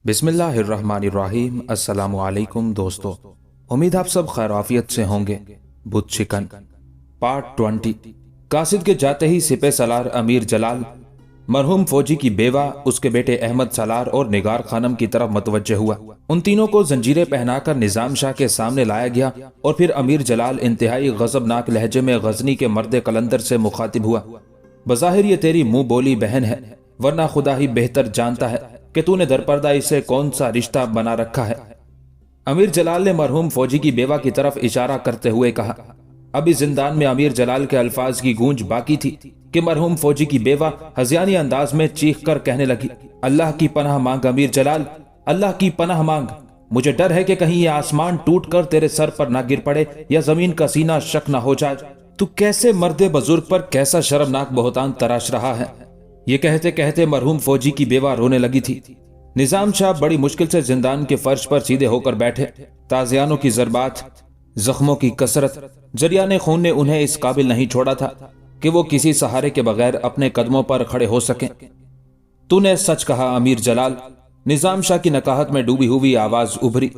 बिस्मिल्लाहिर्रहमानिर्रहीम। अस्सलाम वालेकुम दोस्तों, उम्मीद आप सब खैराफियत से होंगे। बुत चिकन पार्ट 20। कासिद के जाते ही सिपह सलार अमीर जलाल मरहूम फौजी की बेवा, उसके बेटे अहमद सलार और निगार खानम की तरफ मतवज्जे हुआ। उन तीनों को जंजीरें पहनाकर निजाम शाह के सामने लाया गया और फिर अमीर जलाल इंतहाई गजबनाक लहजे में गजनी के मर्द कलंदर से मुखातिब हुआ। बज़ाहिर ये तेरी मुंह बोली बहन है, वरना खुदा ही बेहतर जानता है कि तूने दरपर्दा इसे कौन सा रिश्ता बना रखा है। अमीर जलाल ने मरहूम फौजी की बेवा की तरफ इशारा करते हुए कहा। अभी जिंदान में अमीर जलाल के अल्फाज की गूंज बाकी थी कि मरहूम फौजी की बेवा हज़ियानी अंदाज में चीख कर कहने लगी, अल्लाह की पनाह मांग अमीर जलाल, अल्लाह की पनाह मांग। मुझे डर है कि कहीं ये आसमान टूट कर तेरे सर पर ना गिर पड़े या जमीन का सीना शक ना हो जाए। तू कैसे मर्दे बुजुर्ग पर कैसा शर्मनाक बहतान तराश रहा है। ये कहते कहते मरहूम फौजी की बेवा रोने लगी थी। निजाम शाह बड़ी मुश्किल से जिंदान के फर्श पर सीधे होकर बैठे। ताजियानों की जरबात, जख्मों की कसरत, जरियाने खून ने उन्हें इस काबिल नहीं छोड़ा था कि वो किसी सहारे के बगैर अपने कदमों पर खड़े हो सकें। तूने सच कहा अमीर जलाल, निजाम शाह की नकाहत में डूबी हुई आवाज उभरी।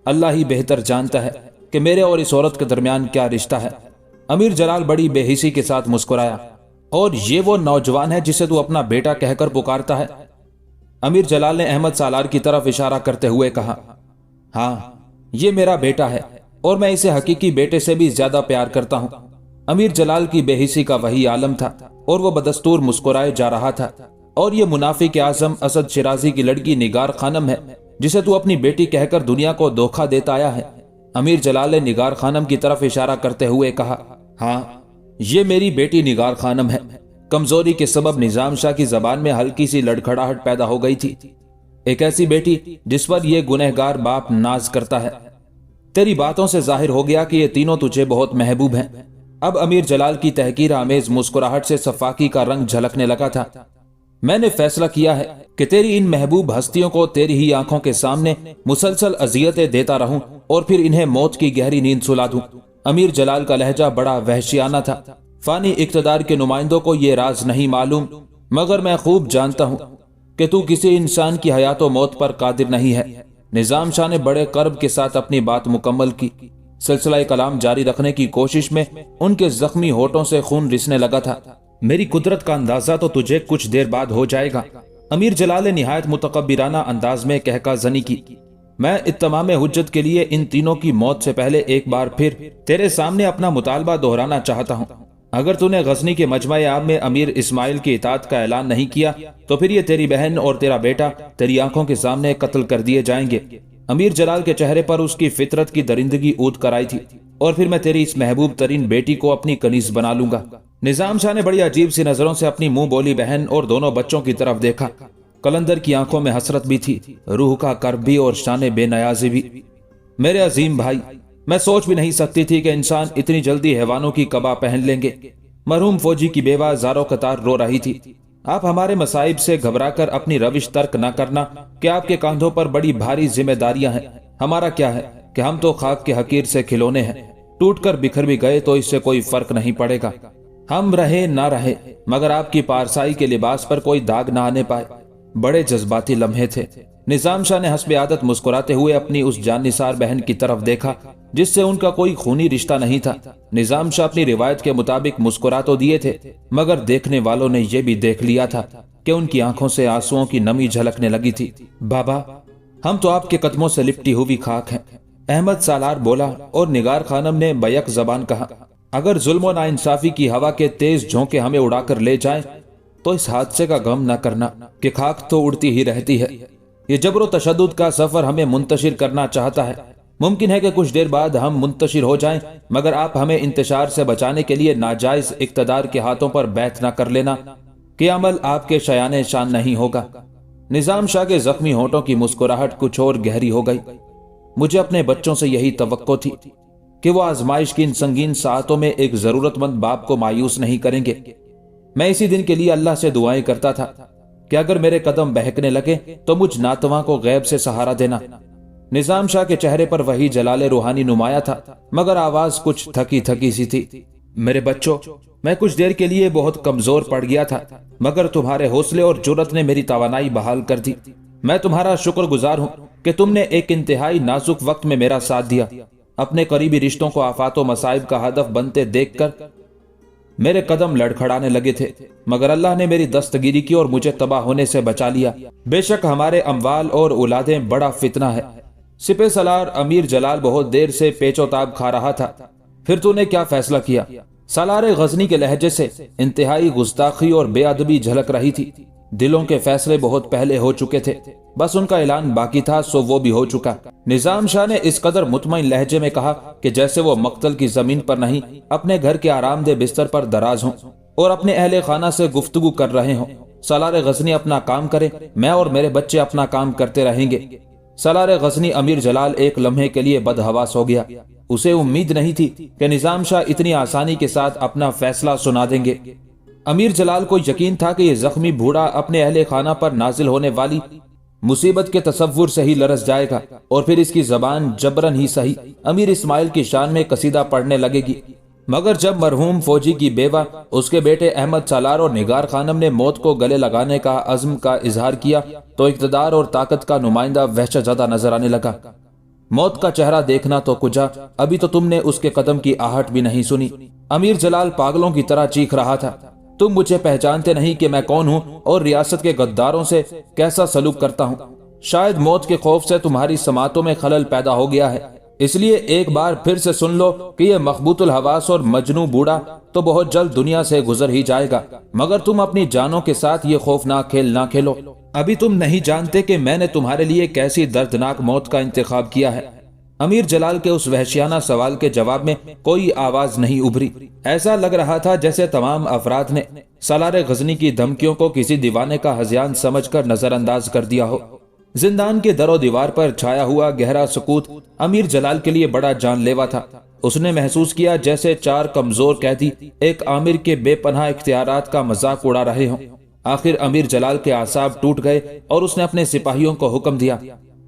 अल्लाह ही बेहतर जानता है कि मेरे और इस औरत के दरमियान क्या रिश्ता है। अमीर जलाल बड़ी बेहिसी के साथ मुस्कुराया। और ये वो नौजवान है जिसे तू अपना बेटा कहकर पुकारता है? अमीर जलाल ने अहमद सालार की तरफ इशारा करते हुए कहा, हाँ, ये मेरा बेटा है और मैं इसे हकीकी बेटे से भी ज्यादा प्यार करता हूं। अमीर जलाल की बेहिसी का वही आलम था और वो बदस्तूर मुस्कुराए जा रहा था। और ये मुनाफिक आजम असद शिराजी की लड़की निगार खानम है जिसे तू अपनी बेटी कहकर दुनिया को धोखा देता आया है। अमीर जलाल ने निगार खानम की तरफ इशारा करते हुए कहा, हाँ, ये मेरी बेटी निगार खानम है। कमजोरी के सबब निजाम शाह की जबान में हल्की सी लड़खड़ाहट पैदा हो गई थी। एक ऐसी बेटी जिस पर यह गुनहगार बाप नाज करता है। तेरी बातों से जाहिर हो गया कि ये तीनों तुझे बहुत महबूब हैं। अब अमीर जलाल की तहकीर आमेज मुस्कुराहट से सफाकी का रंग झलकने लगा था। मैंने फैसला किया है कि तेरी इन महबूब हस्तियों को तेरी ही आंखों के सामने मुसलसल अजियतें देता रहूं और फिर इन्हें मौत की गहरी नींद सुला दूं। अमीर जलाल का लहजा बड़ा वहशियाना था। फानी इक्तदार के नुमाइंदों को यह राज नहीं मालूम, मगर मैं खूब जानता हूं कि तू किसी इंसान की हयात और मौत पर कादिर नहीं है। निजाम शाह ने बड़े कर्ब के साथ अपनी बात मुकम्मल की। सिलसिला कलाम जारी रखने की कोशिश में उनके जख्मी होठों से खून रिसने लगा था। मेरी कुदरत का अंदाजा तो तुझे कुछ देर बाद हो जाएगा। अमीर जलाल ने निहायत मुतकब्बिराना अंदाज में कहका जनी की। मैं इत्तमाम हुज्जत के लिए इन तीनों की मौत से पहले एक बार फिर तेरे सामने अपना मुतालबा दोहराना चाहता हूँ। अगर तूने गजनी के मजमा आब में अमीर इस्माइल की इताअत का ऐलान नहीं किया तो फिर ये तेरी बहन और तेरा बेटा तेरी आंखों के सामने कत्ल कर दिए जाएंगे। अमीर जलाल के चेहरे पर उसकी फितरत की दरिंदगी ऊद कर आई थी। और फिर मैं तेरी इस महबूब तरीन बेटी को अपनी कनीज बना लूंगा। निजाम शाह ने बड़ी अजीब सी नजरों से अपनी मुंह बोली बहन और दोनों बच्चों की तरफ देखा। कलंदर की आंखों में हसरत भी थी, रूह का कर्ब भी और शान बेनयाजी भी। मेरे अजीम भाई, मैं सोच भी नहीं सकती थी कि इंसान इतनी जल्दी हैवानों की कबा पहन लेंगे। मरहूम फौजी की बेवा ज़ारो कतार रो रही थी। आप हमारे मसाइब से घबराकर अपनी रविश तर्क न करना कि आपके कांधों पर बड़ी भारी जिम्मेदारियां हैं। हमारा क्या है कि हम तो खाक के हकीर से खिलौने हैं। टूट कर बिखर भी गए तो इससे कोई फर्क नहीं पड़ेगा। हम रहे ना रहे, मगर आपकी पारसाई के लिबास पर कोई दाग ना आने पाए। बड़े जज्बाती लम्हे थे। निजाम शाह ने हस्बे आदत मुस्कुराते हुए अपनी उस जाननिसार बहन की तरफ देखा जिससे उनका कोई खूनी रिश्ता नहीं था। निजाम शाह अपनी रिवायत के मुताबिक मुस्कुरा तो दिए थे, मगर देखने वालों ने यह भी देख लिया था कि उनकी आंखों से आंसुओं की नमी झलकने लगी थी। बाबा, हम तो आपके कदमों से लिपटी हुई खाक हैं, अहमद सालार बोला। और निगार खानम ने बैक जबान कहा, अगर जुल्म और नाइंसाफी की हवा के तेज झोंके हमें उड़ाकर ले जाएं तो इस हादसे का गम न करना कि खाक तो उड़ती ही रहती है। ये जबरो तशद्दुद का सफर हमें मुंतशिर करना चाहता है। मुमकिन है कि कुछ देर बाद हम मुंतशिर हो जाएं, मगर आप हमें इंतशार से बचाने के लिए नाजायज इक्तदार के हाथों पर बैत न कर लेना कि अमल आपके शयाने शान नहीं होगा। निजाम शाह के जख्मी होठों की मुस्कुराहट कुछ और गहरी हो गई। मुझे अपने बच्चों से यही तवक्को थी कि वो आजमाइश की इन संगीन सातों में एक जरूरतमंद बाप को मायूस नहीं करेंगे। मैं इसी दिन के लिए अल्लाह से दुआएं करता था कि अगर मेरे कदम बहकने लगे तो मुझ नातवा को गैब से सहारा देना। निजाम शाह के चेहरे पर वही जलाल रूहानी नुमाया था, मगर आवाज कुछ थकी थकी सी थी। मेरे बच्चों, मैं कुछ देर के लिए बहुत कमजोर पड़ गया था, मगर तुम्हारे हौसले और जुर्रत ने मेरी तवानाई बहाल कर दी। मैं तुम्हारा शुक्रगुजार हूँ कि तुमने एक इंतहाई नाजुक वक्त में मेरा साथ दिया। अपने करीबी रिश्तों को आफात व मसाइब का हदफ बनते देखकर मेरे कदम लड़खड़ाने लगे थे, मगर अल्लाह ने मेरी दस्तगीरी की और मुझे तबाह होने से बचा लिया। बेशक हमारे अमवाल और औलादें बड़ा फितना है। सिपह सलार अमीर जलाल बहुत देर से पेचोताब खा रहा था। फिर तूने क्या फैसला किया? सालार गजनी के लहजे से इंतहाई गुस्ताखी और बेअदबी झलक रही थी। दिलों के फैसले बहुत पहले हो चुके थे, बस उनका ऐलान बाकी था, सो वो भी हो चुका। निजाम शाह ने इस कदर मुतमईन लहजे में कहा कि जैसे वो मक्तल की जमीन पर नहीं, अपने घर के आरामदेह बिस्तर पर दराज हों और अपने अहले खाना से गुफ्तगू कर रहे हों। सालार गजनी अपना काम करे, मैं और मेरे बच्चे अपना काम करते रहेंगे। सालार गजनी अमीर जलाल एक लम्हे के लिए बदहवास हो गया। उसे उम्मीद नहीं थी कि निजाम शाह इतनी आसानी के साथ अपना फैसला सुना देंगे। अमीर जलाल को यकीन था कि ये जख्मी बूढ़ा अपने अहले खाना पर नाजिल होने वाली मुसीबत के तसव्वुर से ही लरस जाएगा और फिर इसकी जबान जबरन ही सही अमीर इस्माइल की शान में कसीदा पढ़ने लगेगी। मगर जब मरहूम फौजी की बेवा, उसके बेटे अहमद सालार और निगार खानम ने मौत को गले लगाने का अज़्म का इजहार किया तो इक़्तिदार और ताकत का नुमाइंदा वहशत ज़दा नजर आने लगा। मौत का चेहरा देखना तो कुजा, अभी तो तुमने उसके कदम की आहट भी नहीं सुनी। अमीर जलाल पागलों की तरह चीख रहा था, तुम मुझे पहचानते नहीं कि मैं कौन हूँ और रियासत के गद्दारों से कैसा सलूक करता हूँ। शायद मौत के खौफ से तुम्हारी समातों में खलल पैदा हो गया है, इसलिए एक बार फिर से सुन लो कि यह मखबूतुल हवास और मजनू बूढ़ा तो बहुत जल्द दुनिया से गुजर ही जाएगा, मगर तुम अपनी जानों के साथ ये खौफनाक खेल ना खेलो। अभी तुम नहीं जानते कि मैंने तुम्हारे लिए कैसी दर्दनाक मौत का इंतखाब किया है। अमीर जलाल के उस वहशियाना सवाल के जवाब में कोई आवाज नहीं उभरी। ऐसा लग रहा था जैसे तमाम अफराद ने सालार गजनी की धमकियों को किसी दीवाने का हज़यान समझकर नजरअंदाज कर दिया हो। जिंदान के दरो दीवार पर छाया हुआ गहरा सुकूत अमीर जलाल के लिए बड़ा जानलेवा था। उसने महसूस किया जैसे चार कमजोर कैदी एक आमिर के बेपनाह इख्तियारात का मजाक उड़ा रहे हों। आखिर अमीर जलाल के आसाब टूट गए और उसने अपने सिपाहियों को हुक्म दिया,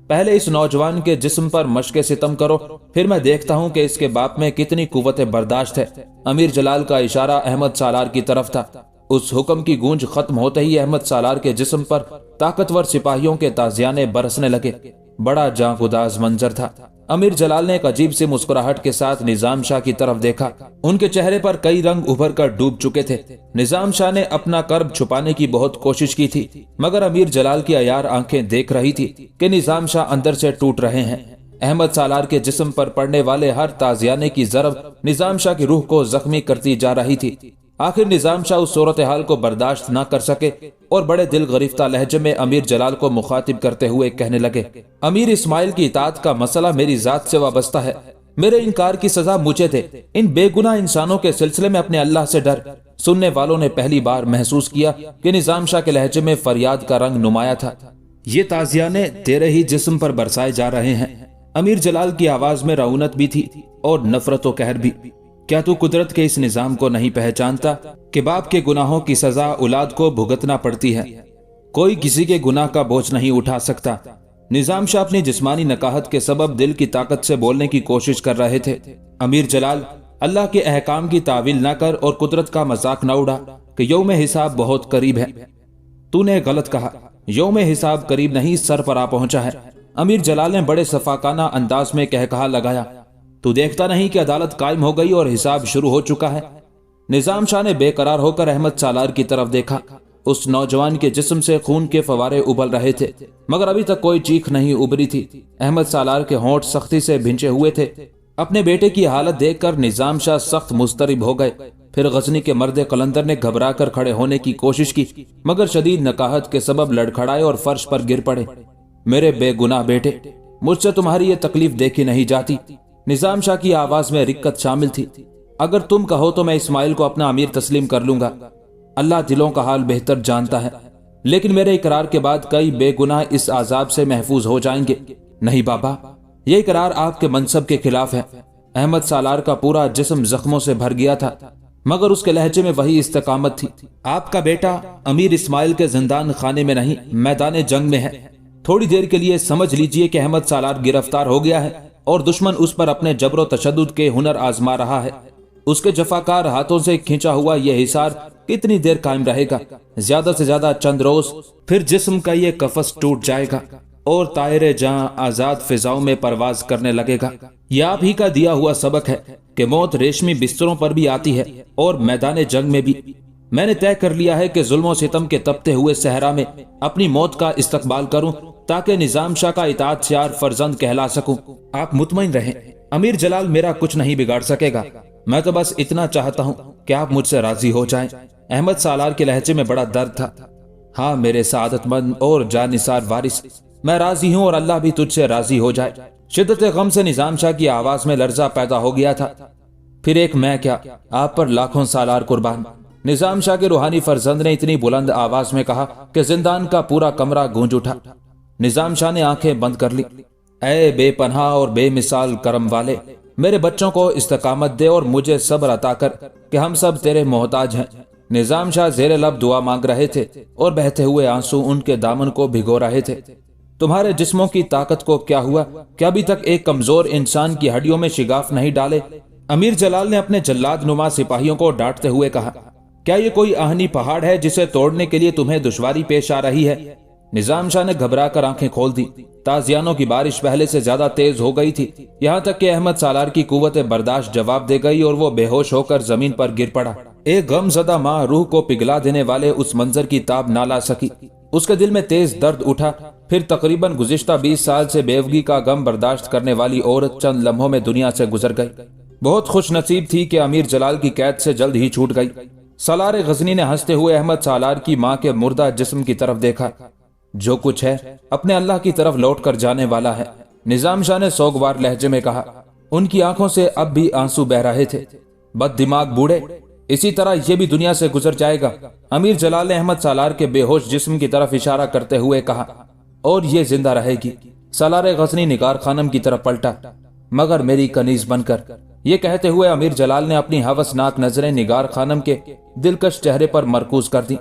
पहले इस नौजवान के जिस्म पर मशक़े सितम करो, फिर मैं देखता हूँ कि इसके बाप में कितनी कुव्वत बर्दाश्त है। अमीर जलाल का इशारा अहमद सालार की तरफ था। उस हुक्म की गूंज खत्म होते ही अहमद सालार के जिस्म पर ताकतवर सिपाहियों के ताजियाने बरसने लगे। बड़ा जांगुदाज मंजर था। अमीर जलाल ने एक अजीब सी मुस्कुराहट के साथ निजाम शाह की तरफ देखा। उनके चेहरे पर कई रंग उभर कर डूब चुके थे। निजाम शाह ने अपना कर्ब छुपाने की बहुत कोशिश की थी, मगर अमीर जलाल की अयार आंखें देख रही थी कि निजाम शाह अंदर से टूट रहे हैं। अहमद सालार के जिस्म पर पड़ने वाले हर ताजियाने की जरब निजाम शाह की रूह को जख्मी करती जा रही थी। आखिर निजाम शाह उस सूरत हाल को बर्दाश्त न कर सके और बड़े दिल गरिफ्ता लहजे में अमीर जलाल को मुखातिब करते हुए कहने लगे, अमीर इस्माइल की इताअत का मसला मेरी जात से वाबस्ता है। मेरे इनकार की सजा मुझे दे। इन बेगुनाह इंसानों के सिलसिले में अपने अल्लाह से डर। सुनने वालों ने पहली बार महसूस किया कि निजाम शाह के लहजे में फरियाद का रंग नुमाया था। ये ताजियाने तेरे ही जिस्म पर बरसाए जा रहे हैं। अमीर जलाल की आवाज में रऊनत भी थी और नफरत व कहर भी। क्या तू कुदरत के इस निजाम को नहीं पहचानता कि बाप के गुनाहों की सजा औलाद को भुगतना पड़ती है? कोई किसी के गुनाह का बोझ नहीं उठा सकता। निजाम शाह अपनी जिस्मानी नकाहत के सबब दिल की ताकत से बोलने की कोशिश कर रहे थे। अमीर जलाल, अल्लाह के अहकाम की तावील ना कर और कुदरत का मजाक न उड़ा कि यौम हिसाब बहुत करीब है। तूने गलत कहा। यौम हिसाब करीब नहीं, सर पर आ पहुंचा है। अमीर जलाल ने बड़े सफाकाना अंदाज में कहा लगाया, तू देखता नहीं कि अदालत कायम हो गई और हिसाब शुरू हो चुका है? निजाम शाह ने बेकरार होकर अहमद सालार की तरफ देखा। उस नौजवान के जिस्म से खून के फवारे उबल रहे थे, मगर अभी तक कोई चीख नहीं उभरी थी। अहमद सालार के होंठ सख्ती से भिंचे हुए थे। अपने बेटे की हालत देखकर निजाम शाह सख्त मुस्तरिब हो गए। फिर गजनी के मर्द कलंदर ने घबरा कर खड़े होने की कोशिश की, मगर शदीद नकाहत के सबब लड़खड़ाए और फर्श पर गिर पड़े। मेरे बेगुनाह बेटे, मुझसे तुम्हारी ये तकलीफ देखी नहीं जाती। निजाम शाह की आवाज में रिक्कत शामिल थी। अगर तुम कहो तो मैं इस्माइल को अपना अमीर तस्लीम कर लूंगा। अल्लाह दिलों का हाल बेहतर जानता है, लेकिन मेरे इकरार के बाद कई बेगुनाह इस आजाब से महफूज हो जाएंगे। नहीं बाबा, ये इकरार आपके मनसब के खिलाफ है। अहमद सालार का पूरा जिस्म जख्मों से भर गया था, मगर उसके लहजे में वही इस्तकामत थी। आपका बेटा अमीर इस्माइल के जिंदान खाने में नहीं, मैदान जंग में है। थोड़ी देर के लिए समझ लीजिए कि अहमद सालार गिरफ्तार हो गया है और दुश्मन उस पर अपने जबरो तशद्दुद के हुनर आजमा रहा है। उसके जफाकार हाथों से खींचा हुआ यह हिसार कितनी देर कायम रहेगा? ज्यादा से ज्यादा चंद रोज, फिर जिस्म का ये कफस टूट जाएगा और तायरे जहां आजाद फिजाओं में परवाज करने लगेगा। यह आप ही का दिया हुआ सबक है कि मौत रेशमी बिस्तरों पर भी आती है और मैदान जंग में भी। मैंने तय कर लिया है कि जुल्म सितम के तपते हुए सहरा में अपनी मौत का इस्तकबाल करूं ताकि निजाम शाह का इताअतयार फर्जंद कहला सकूं। आप मुतमईन रहें, अमीर जलाल मेरा कुछ नहीं बिगाड़ सकेगा। मैं तो बस इतना चाहता हूं कि आप मुझसे राजी हो जाएं। अहमद सालार के लहजे में बड़ा दर्द था। हाँ मेरे सादतमंद और जानिसार वारिस, मैं राजी हूं और अल्लाह भी तुझसे राजी हो जाए। शिद्दत गम से निजाम शाह की आवाज में लर्जा पैदा हो गया था। फिर एक मैं क्या, आप पर लाखों सालार कुर्बान। निजाम शाह के रूहानी फर्जंद ने इतनी बुलंद आवाज में कहा कि जिंदान का पूरा कमरा गूंज उठा। निजाम शाह ने आंखें बंद कर ली। ऐ बेपनाह और बेमिसाल करम वाले, मेरे बच्चों को इस्तकामत दे और मुझे सब्र अता कर कि हम सब तेरे मोहताज हैं। निजाम शाह जेरे लब दुआ मांग रहे थे और बहते हुए आंसू उनके दामन को भिगो रहे थे। तुम्हारे जिस्मों की ताकत को क्या हुआ? क्या अभी तक एक कमजोर इंसान की हड्डियों में शिगाफ नहीं डाले? अमीर जलाल ने अपने जल्लाद नुमा सिपाहियों को डांटते हुए कहा, क्या ये कोई आहनी पहाड़ है जिसे तोड़ने के लिए तुम्हें दुश्वारी पेश आ रही है? निजाम शाह ने घबरा कर आंखें खोल दी। ताजियानों की बारिश पहले से ज्यादा तेज हो गई थी, यहाँ तक कि अहमद सालार की कुव्वत बर्दाश्त जवाब दे गई और वो बेहोश होकर जमीन पर गिर पड़ा। एक गमज़दा माँ रूह को पिघला देने वाले उस मंजर की ताब ना ला सकी। उसके दिल में तेज दर्द उठा। फिर तकरीबन गुज़िश्ता 20 साल से बेवगी का गम बर्दाश्त करने वाली औरत चंद लम्हों में दुनिया से गुजर गई। बहुत खुश नसीब थी कि अमीर जलाल की कैद से जल्द ही छूट गई। सालार गजनी ने हंसते हुए अहमद सालार की माँ के मुर्दा जिस्म की तरफ देखा। जो कुछ है अपने अल्लाह की तरफ लौट कर जाने वाला है, निजाम शाह ने सोगवार लहजे में कहा। उनकी आंखों से अब भी आंसू बह रहे थे। बद दिमाग बूढ़े, इसी तरह ये भी दुनिया से गुजर जाएगा। अमीर जलाल ने अहमद सालार के बेहोश जिस्म की तरफ इशारा करते हुए कहा, और ये जिंदा रहेगी। सालार गजनी निगार खानम की तरफ पलटा, मगर मेरी कनीज बनकर। ये कहते हुए अमीर जलाल ने अपनी हवसनाक नजरें निगार खानम के दिलकश चेहरे पर मरकूज कर दी।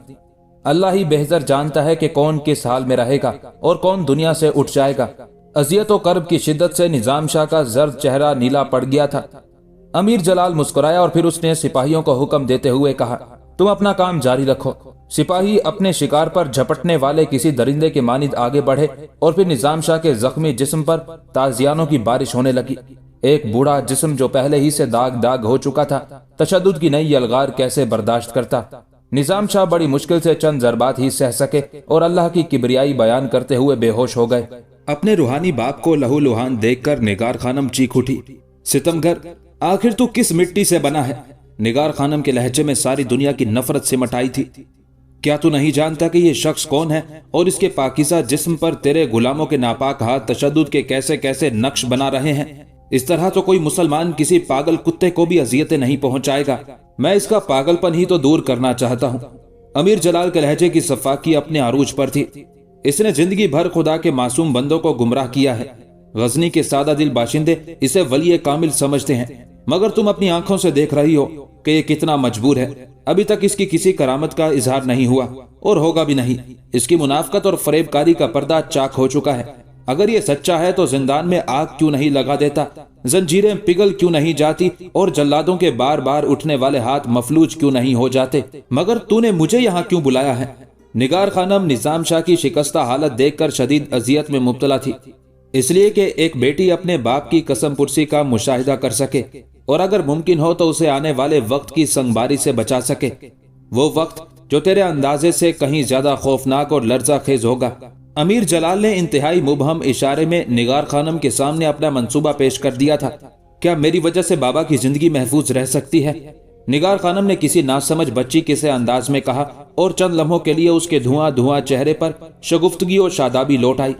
अल्लाह ही बेहतर जानता है कि कौन किस हाल में रहेगा और कौन दुनिया से उठ जाएगा। अजियत और कर्ब की शिद्दत से निजाम शाह का जर्द चेहरा नीला पड़ गया था। अमीर जलाल मुस्कुराया और फिर उसने सिपाहियों को हुक्म देते हुए कहा, तुम अपना काम जारी रखो। सिपाही अपने शिकार पर झपटने वाले किसी दरिंदे के मानिद आगे बढ़े और फिर निजाम शाह के जख्मी जिस्म पर ताजियानों की बारिश होने लगी। एक बूढ़ा जिस्म जो पहले ही से दाग दाग हो चुका था, तशद्दुद की नई यलगार कैसे बर्दाश्त करता। निजाम शाह बड़ी मुश्किल से चंद जरबात ही सह सके और अल्लाह की किबरियाई बयान करते हुए बेहोश हो गए। अपने रूहानी बाप को लहू लुहान देखकर निगार खानम चीख उठी, सितमगर, आखिर तू किस मिट्टी से बना है? निगार खानम के लहजे में सारी दुनिया की नफरत सिमट आई थी। क्या तू नहीं जानता कि ये शख्स कौन है और इसके पाकीज़ा जिस्म पर तेरे गुलामों के नापाक हाथ तशद्दुद के कैसे कैसे नक्श बना रहे हैं? इस तरह तो कोई मुसलमान किसी पागल कुत्ते को भी अजियतें नहीं पहुंचाएगा। मैं इसका पागलपन ही तो दूर करना चाहता हूँ। अमीर जलाल के लहजे की सफाकी अपने अरूज पर थी। इसने जिंदगी भर खुदा के मासूम बंदों को गुमराह किया है। गजनी के सादा दिल बाशिंदे इसे वली कामिल समझते हैं, मगर तुम अपनी आंखों से देख रही हो कि ये कितना मजबूर है। अभी तक इसकी किसी करामत का इजहार नहीं हुआ और होगा भी नहीं। इसकी मुनाफकत और फरेबकारी का पर्दा चाक हो चुका है। अगर ये सच्चा है तो जिंदान में आग क्यों नहीं लगा देता, जंजीरें पिघल क्यों नहीं जाती और जल्लादों के बार बार उठने वाले हाथ मफलूज क्यों नहीं हो जाते? मगर तूने मुझे यहाँ क्यों बुलाया है? निगार खानम निजाम शाह की शिकस्ता हालत देखकर शदीद अजियत में मुब्तला थी, इसलिए कि एक बेटी अपने बाप की कसम पुरसी का मुशाहिदा कर सके और अगर मुमकिन हो तो उसे आने वाले वक्त की संगबारी से बचा सके। वो वक्त जो तेरे अंदाजे से कहीं ज्यादा खौफनाक और लर्जा खेज होगा। अमीर जलाल ने इंतहाई मुबहम इशारे में निगार खानम के सामने अपना मंसूबा पेश कर दिया था। क्या मेरी वजह से बाबा की जिंदगी महफूज रह सकती है? निगार खानम ने किसी नासमझ बच्ची के से अंदाज में कहा और चंद लम्हों के लिए उसके धुआं धुआं चेहरे पर शगुफ्तगी और शादाबी लौट आई।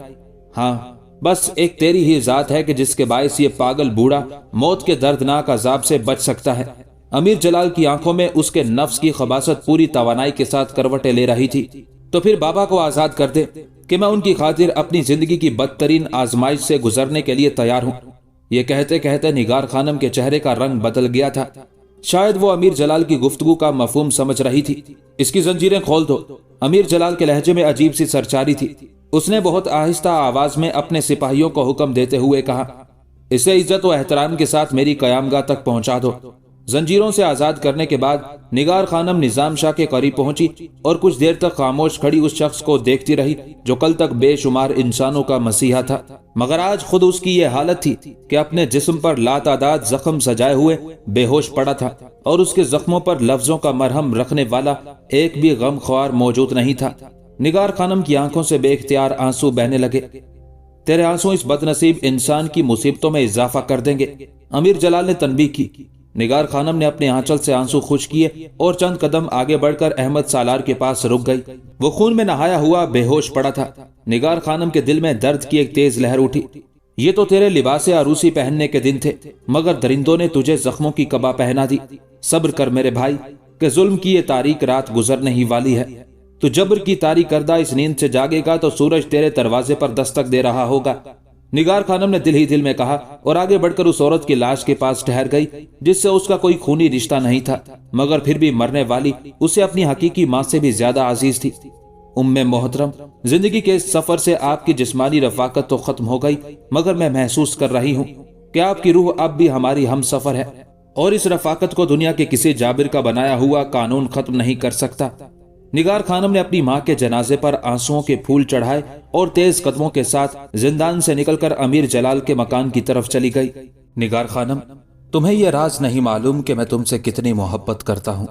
हाँ, बस एक तेरी ही जात है कि जिसके बायस ये पागल बूढ़ा मौत के दर्दनाक अजाब से बच सकता है। अमीर जलाल की आंखों में उसके नफ्स की खबासत पूरी तवानाई के साथ करवटें ले रही थी। तो फिर बाबा को आजाद कर दे कि मैं उनकी खातिर अपनी जिंदगी की बदतरीन आजमाइश से गुजरने के लिए तैयार हूँ। ये कहते कहते निगार खानम के चेहरे का रंग बदल गया था। शायद वो अमीर जलाल की गुफ्तगू का मफहूम समझ रही थी। इसकी जंजीरें खोल दो, امیر جلال کے لہجے میں عجیب سی سرچاری تھی۔ اس نے بہت آہستہ آواز میں اپنے سپاہیوں کو حکم دیتے ہوئے کہا، اسے عزت و احترام کے ساتھ میری قیامگاہ تک پہنچا دو۔ زنجیروں سے آزاد کرنے کے بعد نگار خانم نظام شاہ کے قریب پہنچی اور کچھ دیر تک خاموش کھڑی اس شخص کو دیکھتی رہی جو کل تک بے شمار انسانوں کا مسیحا تھا، مگر آج خود اس کی یہ حالت تھی کہ اپنے جسم پر لاتعداد زخم سجائے ہوئے بے ہوش پڑا تھا اور اس کے زخموں پر لفظوں کا مرہم رکھنے والا ایک بھی غم خوار موجود نہیں تھا۔ نگار خانم کی آنکھوں سے بے اختیار آنسو بہنے لگے۔ تیرے آنسو اس بد نصیب انسان کی مصیبتوں میں اضافہ کر دیں گے، امیر جلال نے تنبیہ کی۔ نگار خانم نے اپنے آنچل سے آنسو خشک کیے اور چند قدم آگے بڑھ کر احمد سالار کے پاس رک گئی۔ وہ خون میں نہایا ہوا بے ہوش پڑا تھا۔ نگار خانم کے دل میں درد کی ایک تیز لہر اٹھی۔ یہ تو تیرے لباس عروسی پہننے کے دن تھے، مگر درندوں نے تجھے زخموں کی قبا پہنا دی۔ صبر کر میرے بھائی کہ ظلم کی یہ تاریک رات گزرنے ہی والی ہے۔ تو جبر کی تاریک کردہ اس نیند سے جاگے گا تو سورج تیرے دروازے پر دستک دے رہا ہوگا۔ نگار خانم نے دل ہی دل میں کہا اور آگے بڑھ کر اس عورت کی لاش کے پاس ٹھہر گئی جس سے اس کا کوئی خونی رشتہ نہیں تھا، مگر پھر بھی مرنے والی اسے اپنی حقیقی ماں سے بھی زیادہ عزیز تھی۔ محترم، زندگی کے اس سفر سے آپ کی جسمانی رفاقت تو ختم ہو گئی، مگر میں محسوس کر رہی ہوں کہ آپ کی روح اب بھی ہماری ہم سفر ہے، اور اس رفاقت کو دنیا کے کسی جابر کا بنایا ہوا قانون ختم نہیں کر سکتا۔ نگار خانم نے اپنی ماں کے جنازے پر آنسوؤں کے پھول چڑھائے اور تیز قدموں کے ساتھ زندان سے نکل کر امیر جلال کے مکان کی طرف چلی گئی۔ نگار خانم، تمہیں یہ راز نہیں معلوم کہ میں تم سے کتنی محبت کرتا ہوں۔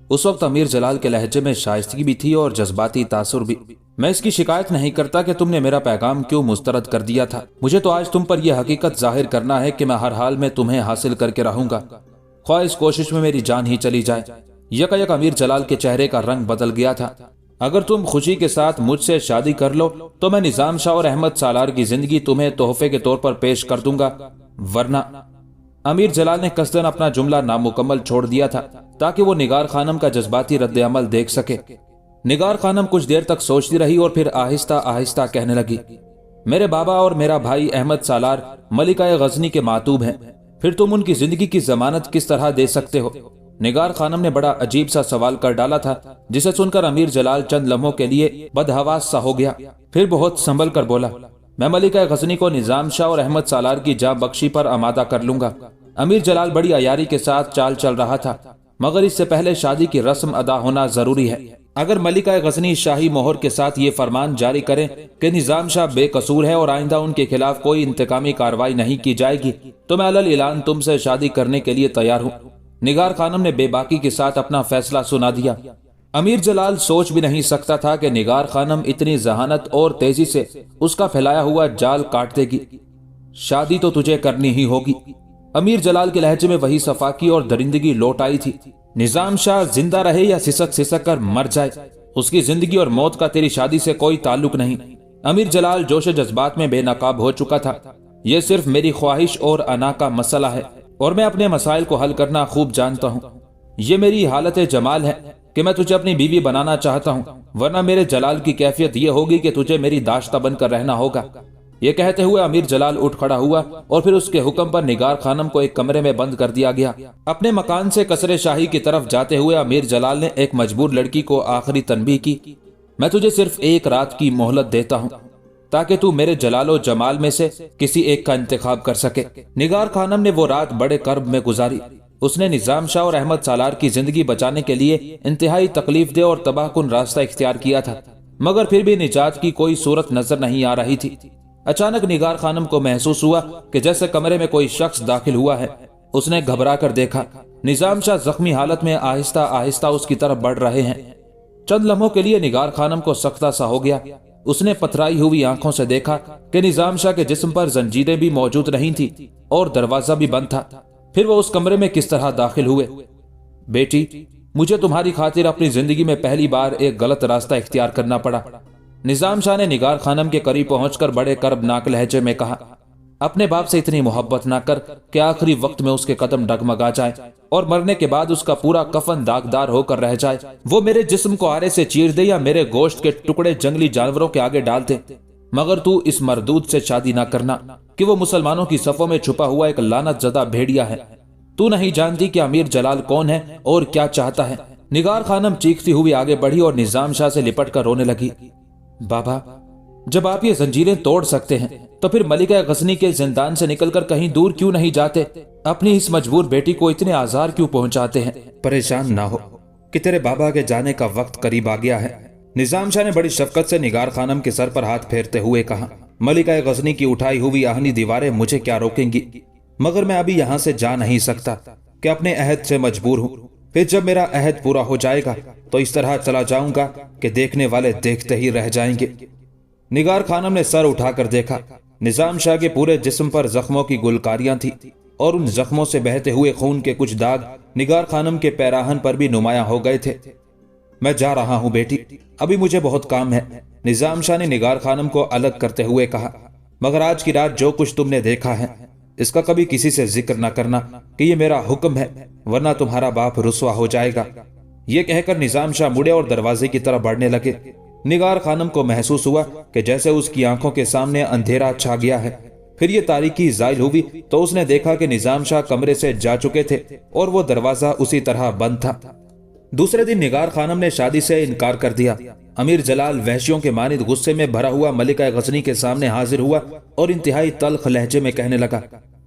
اس وقت امیر جلال کے لہجے میں شائستگی بھی تھی اور جذباتی تاثر بھی۔ میں اس کی شکایت نہیں کرتا کہ تم نے میرا پیغام کیوں مسترد کر دیا تھا، مجھے تو آج تم پر یہ حقیقت ظاہر کرنا ہے کہ میں ہر حال میں تمہیں حاصل کر کے رہوں گا، خواہ اس کوشش میں میری جان ہی چلی جائے۔ یک امیر جلال کے چہرے کا رنگ بدل گیا تھا۔ اگر تم خوشی کے ساتھ مجھ سے شادی کر لو تو میں نظام شاہ اور احمد سالار کی زندگی تمہیں تحفے کے طور پر پیش کر دوں گا، ورنہ۔ امیر جلال نے قصدن اپنا جملہ نامکمل چھوڑ دیا تھا تاکہ وہ نگار خانم کا جذباتی رد عمل دیکھ سکے۔ نگار خانم کچھ دیر تک سوچتی رہی اور پھر آہستہ آہستہ کہنے لگی، میرے بابا اور میرا بھائی احمد سالار ملکہ غزنی کے معتوب ہیں، پھر تم ان کی زندگی کی ضمانت کس طرح دے سکتے ہو؟ نگار خانم نے بڑا عجیب سا سوال کر ڈالا تھا جسے سن کر امیر جلال چند لمحوں کے لیے بدحواس سا ہو گیا، پھر بہت سنبھل کر بولا، میں ملکہ غزنی کو نظام شاہ اور احمد سالار کی جاں بخشی پر آمادہ کر لوں گا۔ امیر جلال بڑی عیاری کے ساتھ چال چل رہا تھا، مگر اس سے پہلے شادی کی رسم ادا ہونا ضروری ہے۔ اگر ملکہ غزنی شاہی مہر کے ساتھ یہ فرمان جاری کریں کہ نظام شاہ بے قصور ہے اور آئندہ ان کے خلاف کوئی انتقامی کارروائی نہیں کی جائے گی تو میں علل اعلان تم سے شادی کرنے کے لیے تیار ہوں۔ نگار خانم نے بے باکی کے ساتھ اپنا فیصلہ سنا دیا۔ امیر جلال سوچ بھی نہیں سکتا تھا کہ نگار خانم اتنی ذہانت اور تیزی سے اس کا پھیلایا ہوا جال کاٹ دے گی۔ شادی تو تجھے کرنی ہی ہوگی۔ امیر جلال کے لہجے میں وہی صفاقی اور درندگی لوٹ آئی تھی۔ نظام شاہ زندہ رہے یا سسک سسک کر مر جائے، اس کی زندگی اور موت کا تیری شادی سے کوئی تعلق نہیں۔ امیر جلال جوش جذبات میں بے نقاب ہو چکا تھا۔ یہ صرف میری خواہش اور انا کا مسئلہ ہے اور میں اپنے مسائل کو حل کرنا خوب جانتا ہوں۔ یہ میری حالت جمال ہے کہ میں تجھے اپنی بیوی بنانا چاہتا ہوں، ورنہ میرے جلال کی کیفیت یہ ہوگی کہ تجھے میری داشتہ بن کر رہنا ہوگا۔ یہ کہتے ہوئے امیر جلال اٹھ کھڑا ہوا اور پھر اس کے حکم پر نگار خانم کو ایک کمرے میں بند کر دیا گیا۔ اپنے مکان سے قصر شاہی کی طرف جاتے ہوئے امیر جلال نے ایک مجبور لڑکی کو آخری تنبیہ کی، میں تجھے صرف ایک رات کی مہلت دیتا ہوں تاکہ تو میرے جلال و جمال میں سے کسی ایک کا انتخاب کر سکے۔ نگار خانم نے وہ رات بڑے کرب میں گزاری۔ اس نے نظام شاہ اور احمد سالار کی زندگی بچانے کے لیے انتہائی تکلیف دہ اور تباہ کن راستہ اختیار کیا تھا، مگر پھر بھی نجات کی کوئی صورت نظر نہیں آ رہی تھی۔ اچانک نگار خانم کو محسوس ہوا کہ جیسے کمرے میں کوئی شخص داخل ہوا ہے۔ اس نے گھبرا کر دیکھا، نظام شاہ زخمی حالت میں آہستہ آہستہ اس کی طرف بڑھ رہے ہیں۔ چند لمحوں کے لیے نگار خانم کو سختہ سا ہو گیا۔ اس نے پتھرائی ہوئی آنکھوں سے دیکھا کہ نظام شاہ کے جسم پر زنجیریں بھی موجود نہیں تھی اور دروازہ بھی بند تھا۔ پھر وہ اس کمرے میں کس طرح داخل ہوئے؟ بیٹی، مجھے تمہاری خاطر اپنی زندگی میں پہلی بار ایک غلط راستہ اختیار کرنا پڑا۔ نظام شاہ نے نگار خانم کے قریب پہنچ کر بڑے کربناک لہجے میں کہا، اپنے باپ سے اتنی محبت نہ کر کہ آخری وقت میں اس کے قدم ڈگمگا جائے اور مرنے کے بعد اس کا پورا کفن داغدار ہو کر رہ جائے۔ وہ میرے جسم کو آرے سے چیر دے یا میرے گوشت کے ٹکڑے جنگلی جانوروں کے آگے ڈال دے، مگر تو اس مردود سے شادی نہ کرنا کہ وہ مسلمانوں کی صفوں میں چھپا ہوا ایک لعنت زدہ بھیڑیا ہے۔ تو نہیں جانتی کہ امیر جلال کون ہے اور کیا چاہتا ہے۔ निगार खानम चीखती हुई आगे बढ़ी और निजाम शाह से लिपट कर रोने लगी। बाबा, जब आप ये जंजीरें तोड़ सकते हैं तो फिर मलिका गजनी के जिंदान से निकलकर कहीं दूर क्यों नहीं जाते? अपनी इस मजबूर बेटी को इतने आजार क्यों पहुंचाते हैं? परेशान ना हो कि तेरे बाबा के जाने का वक्त करीब आ गया है। निजाम शाह ने बड़ी शफकत से निगार खानम के सर पर हाथ फेरते हुए कहा। मलिका गजनी की उठाई हुई आहनी दीवारें मुझे क्या रोकेंगी, मगर मैं अभी यहाँ से जा नहीं सकता कि अपने अहद से मजबूर हूँ। फिर जब मेरा अहद पूरा हो जाएगा तो इस तरह चला जाऊंगा कि देखने वाले देखते ही रह जाएंगे। निगार खानम ने सर उठाकर देखा। निजाम शाह के पूरे जिस्म पर जख्मों की गुलकारियां थी और उन जख्मों से बहते हुए खून के कुछ दाग निगार खानम के पैराहन पर भी नुमायां हो गए थे। मैं जा रहा हूं बेटी, अभी मुझे बहुत काम है, निजाम शाह ने निगार खानम को अलग करते हुए कहा। मगर आज की रात जो कुछ तुमने देखा है इसका कभी किसी से जिक्र न करना कि ये मेरा हुक्म है, वरना तुम्हारा बाप रुसवा हो जाएगा। ये कहकर निजाम शाह मुड़े और दरवाजे की तरफ बढ़ने लगे। निगार खानम को महसूस हुआ कि जैसे उसकी आंखों के सामने अंधेरा छा गया है। फिर ये तारीकी जाहिर हुई तो उसने देखा कि निजाम शाह कमरे से जा चुके थे और वो दरवाजा उसी तरह बंद था। दूसरे दिन निगार खानम ने शादी से इनकार कर दिया। अमीर जलाल वहशियों के मानिद गुस्से में भरा हुआ मलिका गजनी के सामने हाजिर हुआ और इंतहाई तल्ख लहजे में कहने लगा,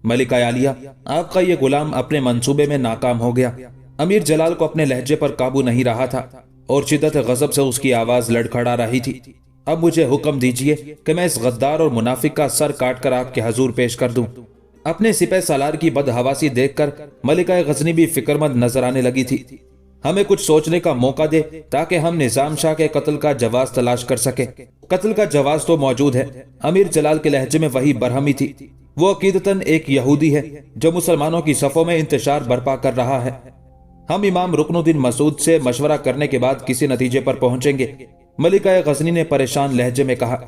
मलिका आलिया, आपका ये गुलाम अपने मंसूबे में नाकाम हो गया। अमीर जलाल को अपने लहजे पर काबू नहीं रहा था और शिद्दत गजब से उसकी आवाज लड़खड़ा रही थी। अब मुझे हुक्म दीजिए कि मैं इस गद्दार और मुनाफिक का सर काटकर आपके हजूर पेश कर दूं। अपने सिपह सालार की बदहवासी देखकर मलिका गजनी भी फिक्रमंद नजर आने लगी थी। हमें कुछ सोचने का मौका दे ताकि हम निजाम शाह के कत्ल का जवाब तलाश कर सके। कत्ल का जवाब तो मौजूद है। अमीर जलाल के लहजे में वही बरहमी थी। वो अकीदतन एक यहूदी है जो मुसलमानों की सफों में इंतशार बर्पा कर रहा है। हम इमाम रुकनुद्दीन मसूद से मशवरा करने के बाद किसी नतीजे पर पहुंचेंगे, मलिका गजनी ने परेशान लहजे में कहा।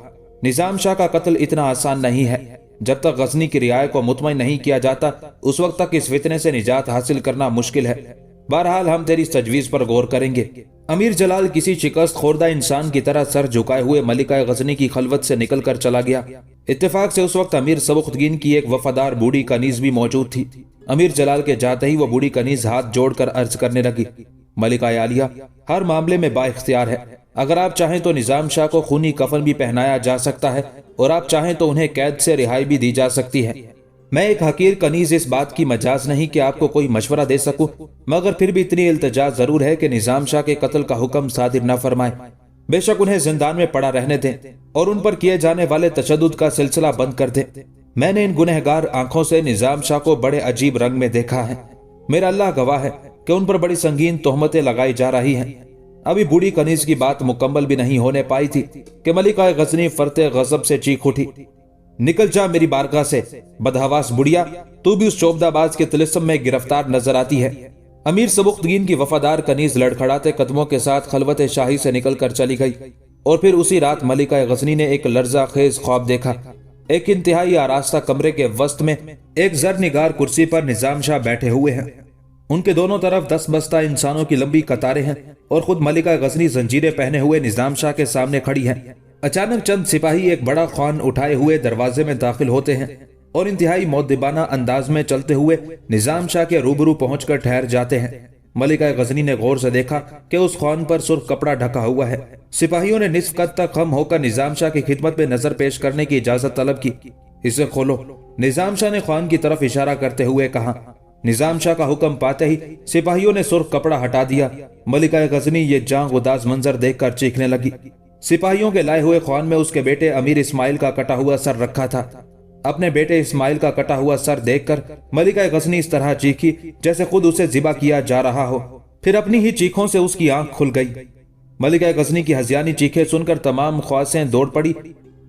निजाम शाह का कत्ल इतना आसान नहीं है। जब तक गजनी की रियाया को मुतमईन नहीं किया जाता उस वक्त तक इस फितने से निजात हासिल करना मुश्किल है। बहरहाल हम तेरी इस तजवीज पर गौर करेंगे। अमीर जलाल किसी शिकस्त खोरदा इंसान की तरह सर झुकाए हुए मलिका गजनी की खलवत से निकल कर चला गया। इत्तेफाक से उस वक्त अमीर सबुख्तगीन की एक वफादार बूढ़ी कनीज भी मौजूद थी। अमीर जलाल के जाते ही वो बूढ़ी कनीज हाथ जोड़कर अर्ज करने लगी, मलिका आलिया, हर मामले में बाइख्तियार है। अगर आप चाहें तो निजाम शाह को खूनी कफन भी पहनाया जा सकता है और आप चाहें तो उन्हें कैद से रिहाई भी दी जा सकती है। मैं एक हकीर कनीज इस बात की मजाज नहीं कि आपको कोई मशवरा दे सकूं, मगर फिर भी इतनी इल्तजा जरूर है कि निजाम शाह के कत्ल का हुक्म सादिर न फरमाए। बेशक उन्हें जिंदान में पड़ा रहने दें और उन पर किए जाने वाले तशद्दुद का सिलसिला बंद कर दें। मैंने इन गुनहगार आंखों से निजाम शाह को बड़े अजीब रंग में देखा है। मेरा अल्लाह गवाह है कि उन पर बड़ी संगीन तोहमतें लगाई जा रही हैं। अभी बूढ़ी कनीज की बात मुकम्मल भी नहीं होने पाई थी कि मलिका गजनी फरते गजब से चीख उठी, निकल जा मेरी बारगाह से, बदहवास बुढ़िया, तू भी उस चोबदाबाज के तिलिस्म में गिरफ्तार नजर आती है। अमीर सबुख्तगीन की वफादार कनीज लड़खड़ाते कदमों के साथ खलवत शाही से निकल कर चली गई और फिर उसी रात मलिका गजनी ने एक लर्जा खेज ख्वाब देखा। एक इंतहाई आरास्ता कमरे के वस्त में एक जरनिगार कुर्सी पर निजाम शाह बैठे हुए हैं। उनके दोनों तरफ 10 बस्ता इंसानों की लंबी कतारें हैं और खुद मलिका गजनी जंजीरें पहने हुए निजाम शाह के सामने खड़ी है। अचानक चंद सिपाही एक बड़ा ख्वान उठाए हुए दरवाजे में दाखिल होते हैं और इंतहाई मौदबाना अंदाज में चलते हुए निजाम शाह के रूबरू पहुंचकर ठहर जाते हैं। मलिका गजनी ने गौर से देखा कि उस ख्वान पर सुर्ख कपड़ा ढका हुआ है। सिपाहियों ने निस्फ कद तक खम होकर निजाम शाह की खिदमत में नजर पेश करने की इजाजत तलब की। इसे खोलो, निजाम शाह ने ख्वान की तरफ इशारा करते हुए कहा। निजाम शाह का हुक्म पाते ही सिपाहियों ने सुर्ख कपड़ा हटा दिया। मलिका गजनी ये जान गुदाज मंजर देखकर चीखने लगी। सिपाहियों के लाए हुए ख्वान में उसके बेटे अमीर इस्माइल का कटा हुआ सर रखा था। अपने बेटे इस्माइल का कटा हुआ सर देखकर मलिका गजनी इस तरह चीखी जैसे खुद उसे जिबा किया जा रहा हो। फिर अपनी ही चीखों से उसकी आंख खुल गई। मलिका गजनी की हजियानी चीखें सुनकर तमाम ख्वासें दौड़ पड़ी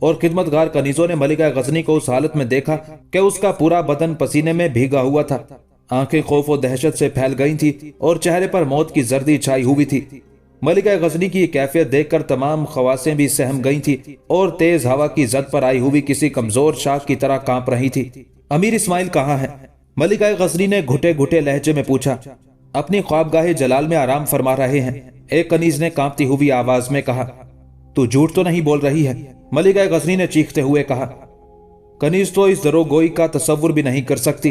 और खिदमतगार कनीजों ने मलिका गजनी को उस हालत में देखा कि उसका पूरा बदन पसीने में भीगा हुआ था। आंखें खौफ और दहशत से फैल गई थी और चेहरे पर मौत की जर्दी छाई हुई थी। मलिका गजनी की कैफियत देखकर तमाम खवासें भी सहम गई थी और तेज हवा की जद पर आई हुई किसी कमजोर शाख की तरह कांप रही थी। अमीर इस्माइल कहाँ है? मलिका गजनी ने घुटे घुटे लहजे में पूछा। अपनी ख्वाबगाह जलाल में आराम फरमा रहे हैं, एक कनीज ने कांपती हुई आवाज में कहा। तू झूठ तो नहीं बोल रही है? मलिका गजनी ने चीखते हुए कहा। कनीज तो इस दरोगोई का तसव्वुर भी नहीं कर सकती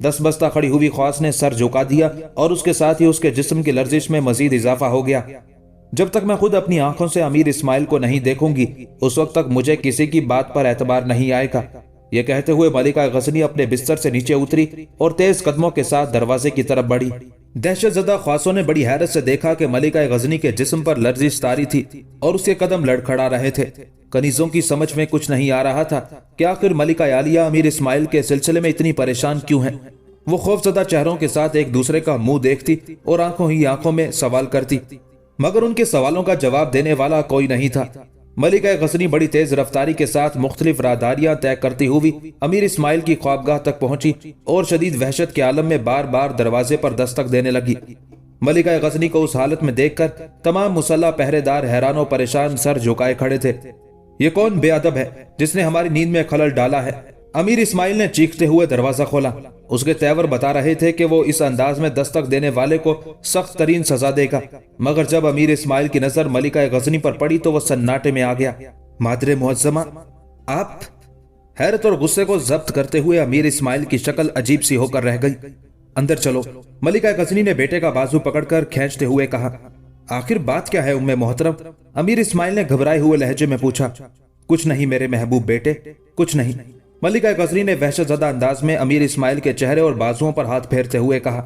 دس بستہ کھڑی ہوئی خواص نے سر جھکا دیا اور اس کے ساتھ ہی اس کے جسم کی لرزش میں مزید اضافہ ہو گیا۔ جب تک میں خود اپنی آنکھوں سے امیر اسماعیل کو نہیں دیکھوں گی اس وقت تک مجھے کسی کی بات پر اعتبار نہیں آئے گا۔ یہ کہتے ہوئے ملکہ غزنی اپنے بستر سے نیچے اتری اور تیز قدموں کے ساتھ دروازے کی طرف بڑھی۔ دہشت زدہ خواصوں نے بڑی حیرت سے دیکھا کہ ملکہ غزنی کے جسم پر لرزش طاری تھی اور اس کے قدم لڑکھڑا رہے تھے۔ کنیزوں کی سمجھ میں کچھ نہیں آ رہا تھا کہ آخر ملکہ عالیہ امیر اسماعیل کے سلسلے میں اتنی پریشان کیوں ہیں۔ وہ خوفزدہ چہروں کے ساتھ ایک دوسرے کا منہ دیکھتی اور آنکھوں ہی آنکھوں میں سوال کرتی، مگر ان کے سوالوں کا جواب دینے والا کوئی نہیں تھا۔ ملکہ غزنی بڑی تیز رفتاری کے ساتھ مختلف راہداریاں طے کرتی ہوئی امیر اسماعیل کی خوابگاہ تک پہنچی اور شدید وحشت کے عالم میں بار بار دروازے پر دستک دینے لگی۔ ملکہ غزنی کو اس حالت میں دیکھ کر تمام مسلح پہرے دار حیران و پریشان سر جھکائے کھڑے تھے۔ یہ کون بے ادب ہے جس نے ہماری نیند میں خلل ڈالا ہے؟ امیر اسماعیل نے چیختے ہوئے دروازہ کھولا۔ اس کے تیور بتا رہے تھے کہ وہ اس انداز میں دستک دینے والے کو سخت ترین سزا دے گا، مگر جب امیر اسماعیل کی نظر ملکہ غزنی پر پڑی تو وہ سناٹے میں آ گیا۔ مادر معظمہ، آپ؟ حیرت اور غصے کو ضبط کرتے ہوئے امیر اسماعیل کی شکل عجیب سی ہو کر رہ گئی۔ اندر چلو، ملکہ غزنی نے بیٹے کا بازو پکڑ کر کھینچتے ہوئے کہا۔ آخر بات کیا ہے ام محترم؟ امیر اسماعیل نے گھبرائے ہوئے لہجے میں پوچھا۔ کچھ نہیں میرے محبوب بیٹے، کچھ نہیں، ملکہ غزنی نے وحشت زدہ انداز میں امیر اسماعیل کے چہرے اور بازوؤں پر ہاتھ پھیرتے ہوئے کہا۔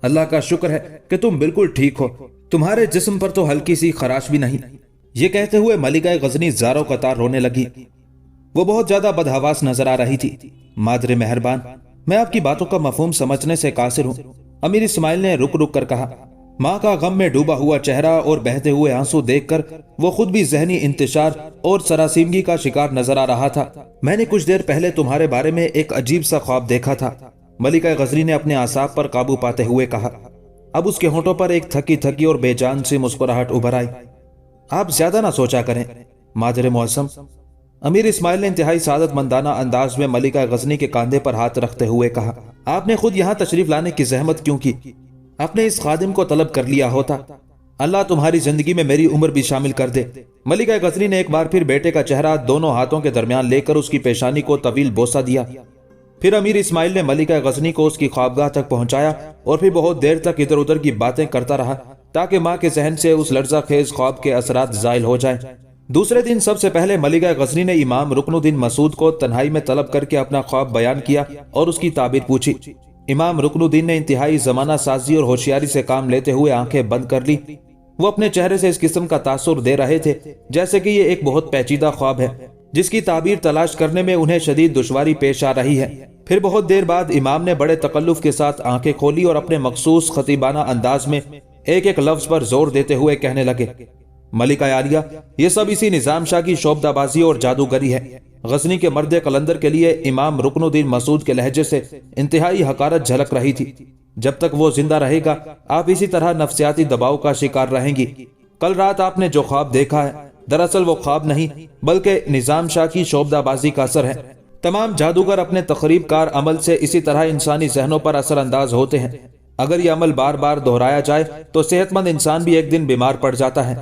اللہ کا شکر ہے کہ تم بالکل ٹھیک ہو، تمہارے جسم پر تو ہلکی سی خراش بھی نہیں۔ یہ کہتے ہوئے ملکہ غزنی زاروں قطار رونے لگی۔ وہ بہت زیادہ بدحواس نظر آ رہی تھی۔ مادر مہربان، میں آپ کی باتوں کا مفہوم سمجھنے سے قاصر ہوں، امیر اسماعیل نے رک رک کر کہا۔ ماں کا غم میں ڈوبا ہوا چہرہ اور بہتے ہوئے آنسو دیکھ کر وہ خود بھی ذہنی انتشار اور سراسیمگی کا شکار نظر آ رہا تھا۔ میں نے کچھ دیر پہلے تمہارے بارے میں ایک عجیب سا خواب دیکھا تھا، ملکہ غزنی نے اپنے اعصاب پر قابو پاتے ہوئے کہا۔ اب اس کے ہونٹوں پر ایک تھکی تھکی اور بے جان سی مسکراہٹ ابھر آئی۔ آپ زیادہ نہ سوچا کریں مادر معظم، امیر اسماعیل نے انتہائی سعادت مندانہ انداز میں ملکہ غزنی کے کاندھے پر ہاتھ رکھتے ہوئے کہا۔ آپ نے خود یہاں تشریف لانے کی زحمت کیوں کی؟ اپنے اس خادم کو طلب کر لیا ہوتا۔ اللہ تمہاری زندگی میں میری عمر بھی شامل کر دے۔ ملکہ غزنی نے ایک بار پھر بیٹے کا چہرہ دونوں ہاتھوں کے درمیان لے کر اس کی پیشانی کو طویل بوسہ دیا۔ پھر امیر اسماعیل نے ملکہ غزنی کو اس کی خوابگاہ تک پہنچایا اور پھر بہت دیر تک ادھر ادھر کی باتیں کرتا رہا تاکہ ماں کے ذہن سے اس لرزہ خیز خواب کے اثرات زائل ہو جائیں۔ دوسرے دن سب سے پہلے ملکہ غزنی نے امام رکن الدین مسعود کو تنہائی میں طلب کر کے اپنا خواب بیان کیا اور اس کی تعبیر پوچھی۔ امام رکن الدین نے انتہائی زمانہ سازی اور ہوشیاری سے کام لیتے ہوئے آنکھیں بند کر لی۔ وہ اپنے چہرے سے اس قسم کا تاثر دے رہے تھے جیسے کہ یہ ایک بہت پیچیدہ خواب ہے جس کی تعبیر تلاش کرنے میں انہیں شدید دشواری پیش آ رہی ہے۔ پھر بہت دیر بعد امام نے بڑے تکلف کے ساتھ آنکھیں کھولی اور اپنے مخصوص خطیبانہ انداز میں ایک ایک لفظ پر زور دیتے ہوئے کہنے لگے۔ ملکہ عالیہ، یہ سب اسی نظام شاہ کی شعبدہ بازی اور جادوگری ہے۔ غزنی کے مرد قلندر کے لیے امام رکن الدین مسعود کے لہجے سے انتہائی حقارت جھلک رہی تھی۔ جب تک وہ زندہ رہے گا آپ اسی طرح نفسیاتی دباؤ کا شکار رہیں گی۔ کل رات آپ نے جو خواب دیکھا ہے دراصل وہ خواب نہیں بلکہ نظام شاہ کی شعبدہ بازی کا اثر ہے۔ تمام جادوگر اپنے تخریب کار عمل سے اسی طرح انسانی ذہنوں پر اثر انداز ہوتے ہیں۔ اگر یہ عمل بار بار دہرایا جائے تو صحت مند انسان بھی ایک دن بیمار پڑ جاتا ہے۔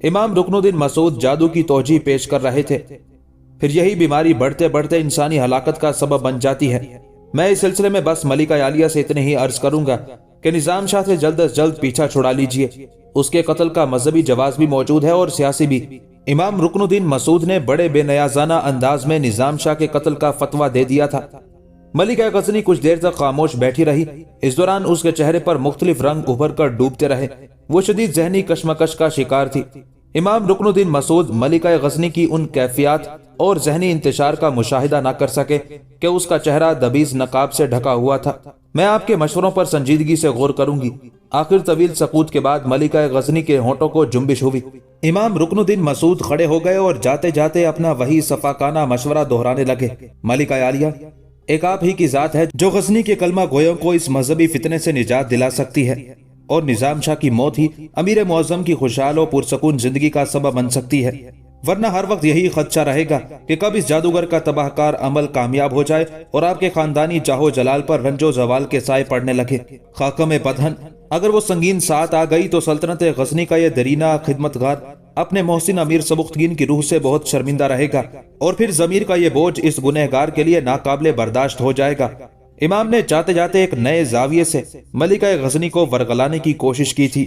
امام رکن الدین مسعود جادو کی توجیہ پیش کر رہے تھے، پھر یہی بیماری بڑھتے بڑھتے انسانی ہلاکت کا سبب بن جاتی ہے۔ میں اس سلسلے میں بس ملکہ عالیہ سے اتنے ہی عرض کروں گا کہ نظام شاہ سے جلد از جلد پیچھا چھڑا لیجئے۔ اس کے قتل کا مذہبی جواز بھی موجود ہے اور سیاسی بھی۔ امام رکن الدین مسعود نے بڑے بے نیازانہ انداز میں نظام شاہ کے قتل کا فتویٰ دے دیا تھا۔ ملکہ غزنی کچھ دیر تک خاموش بیٹھی رہی۔ اس دوران اس کے چہرے پر مختلف رنگ ابھر کر ڈوبتے رہے۔ وہ شدید ذہنی کشمکش کا شکار تھی۔ امام رکن الدین مسعود ملکہ غزنی کی ان کیفیات اور ذہنی انتشار کا مشاہدہ نہ کر سکے کہ اس کا چہرہ دبیز نقاب سے ڈھکا ہوا تھا۔ میں آپ کے مشوروں پر سنجیدگی سے غور کروں گی۔ آخر طویل سکوت کے بعد ملکہ غزنی کے ہونٹوں کو جنبش ہوئی۔ امام رکن الدین مسعود کھڑے ہو گئے اور جاتے جاتے اپنا وہی صفاقانہ مشورہ دہرانے لگے۔ ملکہ عالیہ، ایک آپ ہی کی ذات ہے جو غزنی کے کلمہ گویوں کو اس مذہبی فتنے سے نجات دلا سکتی ہے، اور نظام شاہ کی موت ہی امیر معظم کی خوشحال و پرسکون زندگی کا سبب بن سکتی ہے، ورنہ ہر وقت یہی خدشہ رہے گا کہ کب اس جادوگر کا تباہ کار عمل کامیاب ہو جائے اور آپ کے خاندانی جاہو جلال پر رنج و زوال کے سائے پڑنے لگے۔ خاکم پدھن، اگر وہ سنگین ساتھ آ گئی تو سلطنت غزنی کا یہ درینہ خدمتگار اپنے محسن امیر سبکتگین کی روح سے بہت شرمندہ رہے گا، اور پھر ضمیر کا یہ بوجھ اس گنہگار کے لیے ناقابل برداشت ہو جائے گا۔ امام نے جاتے جاتے ایک نئے زاویے سے ملکہ غزنی کو ورگلانے کی کوشش کی تھی،